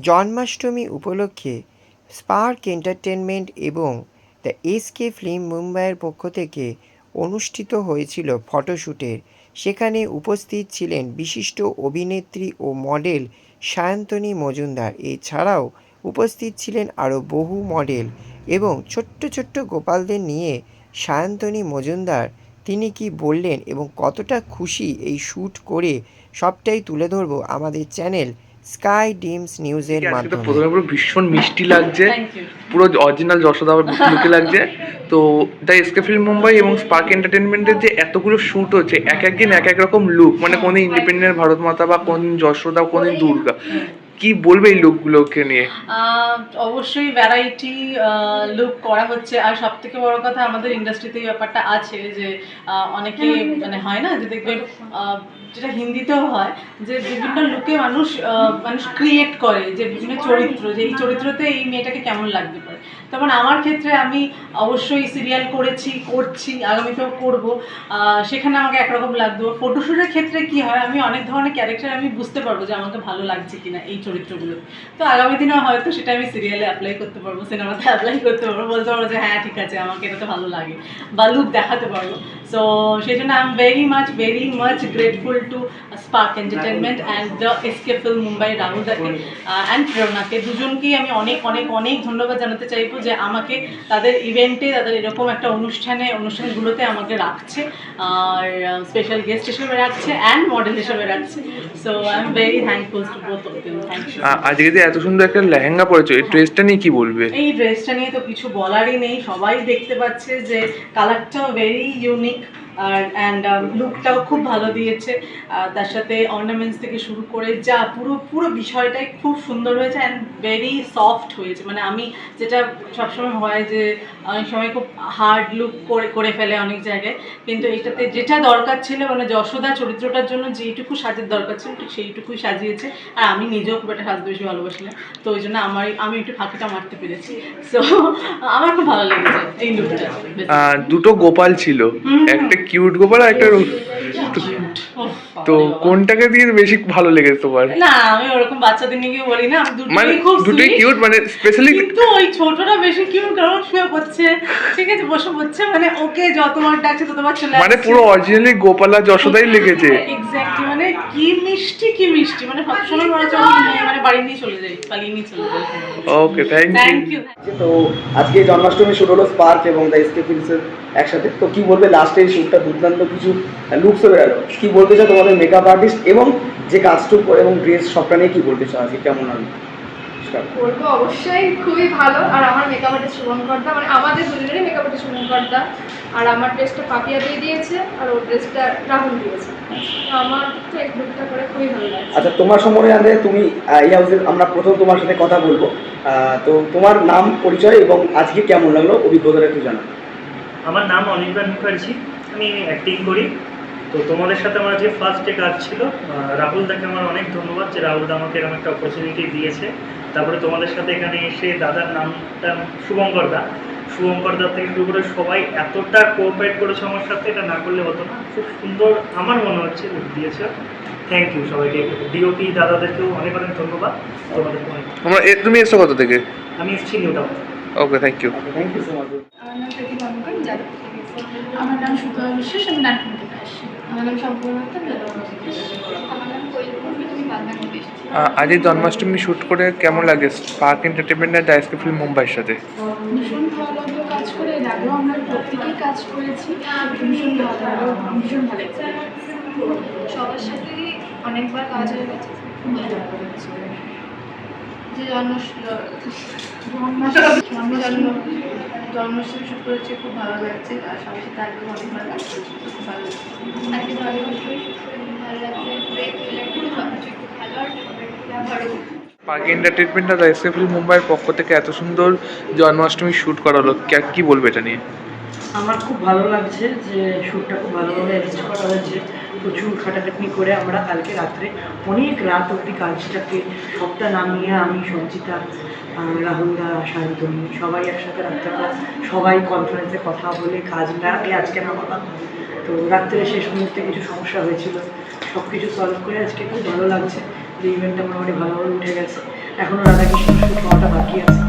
জন্মাষ্টমী উপলক্ষে spark entertainment এবং the SK film মুম্বাইয়ের পক্ষ থেকে অনুষ্ঠিত হয়েছিল ফটোশ্যুটের। সেখানে উপস্থিত ছিলেন বিশিষ্ট অভিনেত্রী ও মডেল সায়ন্তনী মজুমদার। এছাড়াও উপস্থিত ছিলেন আরও বহু মডেল এবং ছোট্ট ছোট্ট গোপালদের নিয়ে সায়ন্তনী মজুমদার তিনি কি বললেন এবং কতটা খুশি এই শ্যুট করে, সবটাই তুলে ধরবো আমাদের চ্যানেল স্কাই ডিমস নিউজের মাধ্যমে। প্রথমে পুরো ভীষণ মিষ্টি লাগছে, পুরো অরিজিনাল যশোদার লুকে লাগছে। তো দ্য এসকে ফিল্ম মুম্বাই এবং স্পার্ক এন্টারটেনমেন্টের যে এতগুলো শ্যুট হচ্ছে, এক একদিন এক এক রকম লুক, মানে কোন ইন্ডিপেন্ডেন্ট ভারত মাতা বা কোন যশোদা, কোন দুর্গা, কি বলবে এই লুকগুলোকে নিয়ে? অবশ্যই ভ্যারাইটি লুক করা হচ্ছে। আর সব থেকে বড় কথা, আমাদের ইন্ডাস্ট্রিতে এই ব্যাপারটা আছে যে অনেকে মানে হয় না যে দেখবেন যেটা হিন্দিতেও হয় যে বিভিন্ন লুকে মানুষ ক্রিয়েট করে, যে বিভিন্ন চরিত্র, যে এই চরিত্রতে এই মেয়েটাকে কেমন লাগতে পারে। তেমন আমার ক্ষেত্রে আমি অবশ্যই সিরিয়াল করছি, আগামীতেও করব। সেখানে আমাকে একরকম লাগতো। ফটোশ্যুটের ক্ষেত্রে কি হয়, আমি অনেক ধরনের ক্যারেক্টার আমি বুঝতে পারবো যে আমাকে ভালো লাগছে কিনা এই চরিত্রগুলো। তো আগামী দিনেও হয়তো সেটা আমি সিরিয়ালে অ্যাপ্লাই করতে পারবো, সিনেমাতে অ্যাপ্লাই করতে পারবো, বলতে পারবো যে হ্যাঁ ঠিক আছে, আমাকে এটা তো ভালো লাগে, বা লুক দেখাতে পারবো। সো সেই জন্য I am very much grateful to Spark Entertainment and the SK film Mumbai, রাহুলদাকে অ্যান্ড প্রেরণাকে, দুজনকেই আমি অনেক অনেক অনেক ধন্যবাদ জানাতে চাইবো যে আমাকে তাদের ইভেন্টে, তাদের এরকম একটা অনুষ্ঠানগুলোতে আমাকে রাখছে, আর স্পেশাল গেস্ট হিসেবে রাখছে অ্যান্ড মডেল হিসেবে রাখছে। So I am very thankful to both of them. Thank you. আজকে যে এত সুন্দর একটা লেহেঙ্গা পরেছো, এই ড্রেসটা নিয়ে কি বলবে? এই ড্রেসটা নিয়ে তো কিছু বলারই নেই, সবাই দেখতে পাচ্ছে যে কালারটাও ভেরি ইউনিক আর অ্যান্ড লুকটাও খুব ভালো দিয়েছে। তার সাথে অর্নামেন্টস থেকে শুরু করে যা পুরো বিষয়টাই খুব সুন্দর হয়েছে অ্যান্ড ভেরি সফট হয়েছে। মানে আমি যেটা সবসময় হয় যে অনেক সময় খুব হার্ড লুক করে ফেলে অনেক জায়গায়, কিন্তু এটাতে যেটা দরকার ছিল, মানে যশোদা চরিত্রটার জন্য যেইটুকু সাজের দরকার ছিল ঠিক সেইটুকুই সাজিয়েছে। আর আমি নিজেও খুব একটা সাজতে বেশি ভালোবাসি না, তো ওই জন্য আমি একটু ফাঁকিটা মারতে পেরেছি। সো আমার খুব ভালো লেগেছে এই লুকটা। দুটো গোপাল ছিল, একটা কিউট গোপাল আর একটা, তো কোনটাকে দিয়ে বেশি ভালো লেগেছে তোমার? না, আমি ওরকম বাচ্চাদের নিয়ে বলি না, মানে দুটোই কিউট, মানে স্পেশালি কিন্তু ওই ছোটটা বেশি কিউট, কারণ শুয়ে পড়ছে, ঠিক আছে, বসে পড়ছে, মানে ওকে যতবার ডাকছে ততবার চলে আসছে, মানে পুরো অরিজিনালি গোপাল আর যশোদাই লেগেছে। এক্স্যাক্টলি, মানে কি মিষ্টি, মানে সবসময় মনে হচ্ছে মানে বাড়ি নিয়ে চলে যাই, পালিয়ে নিয়ে চলে যাই। ওকে, থ্যাংক ইউ। তো আজকে জন্মাষ্টমী শুরু হলো স্পার্ক এবং দ্য এসকে ফিল্মসের একসাথে, তো কি বলবে লাস্টে এই শ্যুটটা দুর্দান্ত কিছু লুকসও বেরোলো, কি বলতে চাও তোমাদের মেকআপ আর্টিস্ট এবং যে কাস্টিউম এবং ড্রেস সবটা নিয়ে কি বলতে চাও আজকে, কেমন হলো? বলবো অবশ্যই খুবই ভালো। আর আমার মেকআপ আর্টিস্ট শুভঙ্করদা, মানে আমাদের দুজনেরই মেকআপ আর্টিস্ট শুভঙ্করদা, আর আমার ড্রেসটা পাপিয়া দিয়ে দিয়েছে আর ওর ড্রেসটা রাহুল দিয়েছে। আমার তো এই লুকটা করে খুবই ভালো লাগছে। আচ্ছা, তোমার সম্বন্ধে জানতে তুমি এই হাউসে আমরা প্রথম তোমার সাথে কথা বলবো, তো তোমার নাম পরিচয় এবং আজকে কেমন লাগলো অভিজ্ঞতাটা একটু জানাও। আমার নাম অনির্বাণ মুখার্জি, আমি অ্যাক্টিং করি। তো তোমাদের সাথে আমার যে ফার্স্টে কাজ ছিল, রাহুল দাকে আমার অনেক ধন্যবাদ যে রাহুল দা আমাকে এরকম একটা অপরচুনিটি দিয়েছে। তারপরে তোমাদের সাথে এখানে এসে দাদার নামটা শুভঙ্কর দা থেকে শুরু করে সবাই এতটা কোঅপারেট করেছে আমার সাথে, এটা না করলে হতো না। খুব সুন্দর আমার মনে হচ্ছে লুক দিয়েছে। থ্যাংক ইউ সবাইকে, ডিওপি দাদাদেরকেও অনেক অনেক ধন্যবাদ। তুমি এসছো কত থেকে? আমি এসেছি New Town. Okay, thank you so much. আমার নাম প্রতিমা মুখার্জি, যাদবপুর থেকে এসেছি। আমার নাম সুতোয়া বিশ্বাস, আমি নাটক থেকে আসছি। আমার নাম সম্পূর্ণ থেকে এসেছি। আমার নাম কৈলকুমারী, আমি বাগনান থেকে এসেছি। আজ এই জন্মাষ্টমী শ্যুট করে কেমন লাগে স্পার্ক এন্টারটেনমেন্ট আর দ্য এসকে ফিল্ম মুম্বাইয়ের সাথে? ভীষণ ভালো লাগলো কাজ করে, এর আগেও আমরা প্রত্যেকেই কাজ করেছি, ভীষণ ভালো লাগলো, ভীষণ ভালো লাগছে। সবার সাথেই অনেকবার কাজ হয়ে গেছে, খুব ভালো লাগছে। যে জন্মাষ্টমী শুট করেছে, খুব ভালো লাগছে। আর সবার সাথে আগে অনেক ভালো লাগছে, খুব ভালো লাগছে। আজকে ভালো লাগছে, ভালো লাগছে, খুব ভালো। আর স্পার্ক এন্টারটেনমেন্ট আর দ্য এসকে ফিল্ম মুম্বাইয়ের পক্ষ থেকে এত সুন্দর জন্মাষ্টমী শ্যুট করা হলো, কি বলবে এটা নিয়ে? আমার খুব ভালো লাগছে যে শ্যুটটা খুব ভালোভাবে অ্যারেঞ্জ করা হয়েছে। প্রচুর খাটাখাটনি করে আমরা কালকে রাত্রে অনেক রাত অবধি কাজটাকে সবটা নামিয়ে আমি, সঞ্চিতা, রাহুলদা, সায়ন্তনী সবাই একসাথে রাত্রেবেলা সবাই কনফারেন্সে কথা বলে কাজ না রাখলে আজকে নামালাম। তো রাত্রে শেষ মুহূর্তে কিছু সমস্যা হয়েছিল, সব কিছু সলভ করে আজকে খুব ভালো লাগছে যে ইভেন্টটা মোটামুটি ভালোভাবে উঠে গেছে। এখনও রাধাকৃষ্ণ শ্যুট হওয়াটা বাকি আছে।